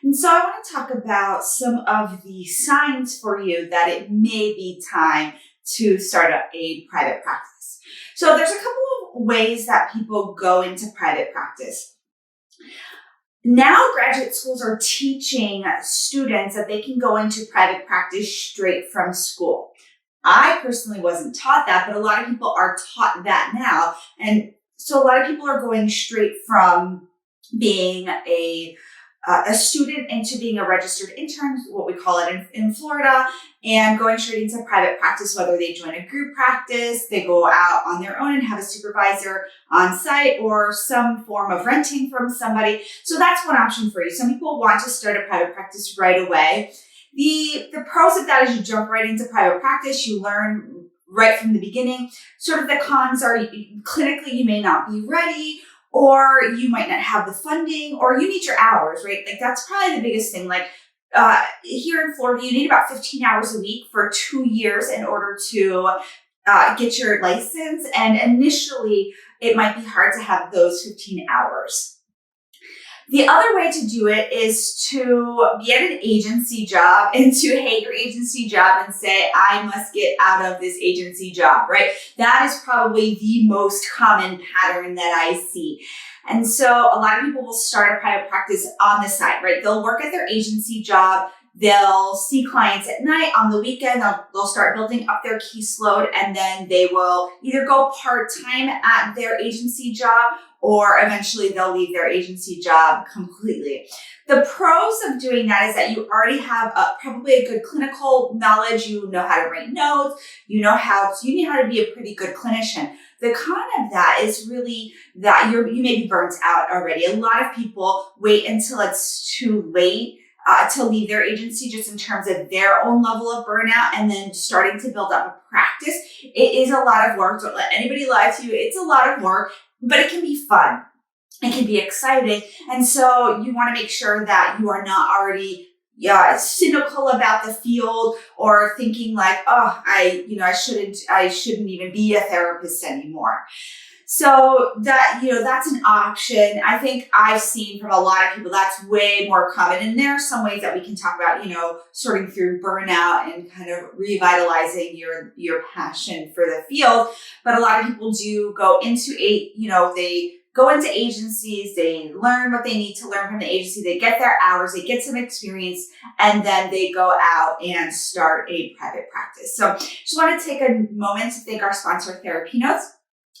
And so I want to talk about some of the signs for you that it may be time to start a private practice. So there's a couple of ways that people go into private practice. Now graduate schools are teaching students that they can go into private practice straight from school. I personally wasn't taught that, but a lot of people are taught that now. And so a lot of people are going straight from being a student into being a registered intern, what we call it in Florida, and going straight into private practice, whether they join a group practice, they go out on their own and have a supervisor on site, or some form of renting from somebody. So that's one option for you. Some people want to start a private practice right away. The pros of that is you jump right into private practice, you learn right from the beginning. Sort of the cons are clinically you may not be ready, or you might not have the funding, or you need your hours, right? Like that's probably the biggest thing. Like here in Florida, you need about 15 hours a week for 2 years in order to get your license. And initially, it might be hard to have those 15 hours. The other way to do it is to get an agency job and to hate your agency job and say, I must get out of this agency job, right? That is probably the most common pattern that I see. And so a lot of people will start a private practice on the side, right? They'll work at their agency job. They'll see clients at night. On the weekend, they'll start building up their caseload, and then they will either go part-time at their agency job, or eventually they'll leave their agency job completely. The pros of doing that is that you already have probably a good clinical knowledge. You know how to write notes. You know how to be a pretty good clinician. The con of that is really that you may be burnt out already. A lot of people wait until it's too late to leave their agency, just in terms of their own level of burnout, and then starting to build up a practice. It is a lot of work. Don't let anybody lie to you. It's a lot of work, but it can be fun. It can be exciting. And so you want to make sure that you are not already cynical about the field, or thinking like, oh, I shouldn't even be a therapist anymore. So that's an option. I think I've seen from a lot of people that's way more common. And there are some ways that we can talk about, sorting through burnout and kind of revitalizing your passion for the field. But a lot of people do go into they go into agencies, they learn what they need to learn from the agency, they get their hours, they get some experience, and then they go out and start a private practice. So just want to take a moment to thank our sponsor, TherapyNotes.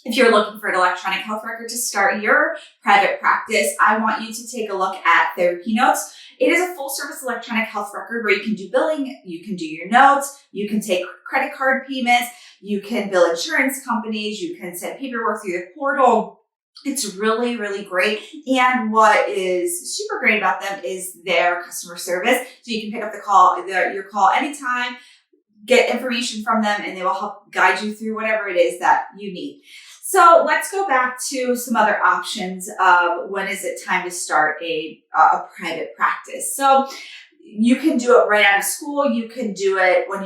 If you're looking for an electronic health record to start your private practice, I want you to take a look at TherapyNotes. It is a full-service electronic health record where you can do billing, you can do your notes, you can take credit card payments, you can bill insurance companies, you can send paperwork through the portal. It's really, really great. And what is super great about them is their customer service. So you can pick up your call anytime, get information from them, and they will help guide you through whatever it is that you need. So let's go back to some other options of when is it time to start a private practice. So you can do it right out of school. You can do it when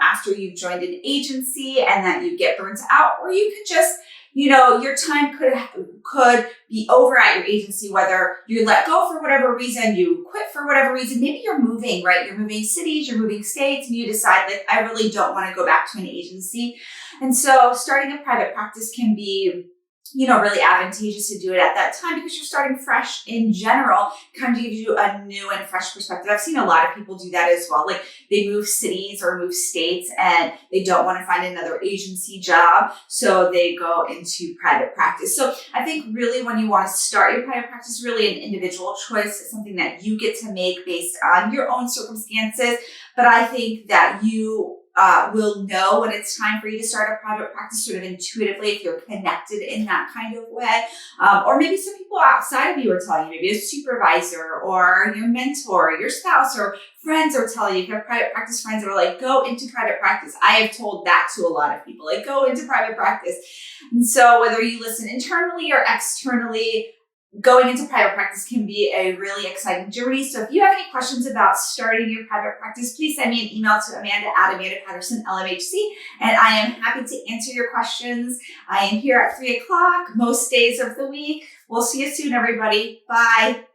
after you've joined an agency and that you get burnt out, or you can just, your time could be over at your agency, whether you let go for whatever reason, you quit for whatever reason. Maybe you're moving, right? You're moving cities, you're moving states, and you decide like, I really don't want to go back to an agency. And so starting a private practice can be, really advantageous to do it at that time, because you're starting fresh in general. Kind of gives you a new and fresh perspective. I've seen a lot of people do that as well. Like they move cities or move states and they don't want to find another agency job, so they go into private practice. So I think really when you want to start your private practice, really an individual choice. It's something that you get to make based on your own circumstances. But I think that you will know when it's time for you to start a private practice sort of intuitively, if you're connected in that kind of way. Or maybe some people outside of you are telling you, maybe a supervisor or your mentor, your spouse or friends are telling you. If you have private practice friends that are like, go into private practice. I have told that to a lot of people, like go into private practice. And so whether you listen internally or externally, going into private practice can be a really exciting journey. So if you have any questions about starting your private practice, please send me an email to Amanda@Patterson LMHC, and I am happy to answer your questions. I am here at 3:00 most days of the week. We'll see you soon, everybody. Bye.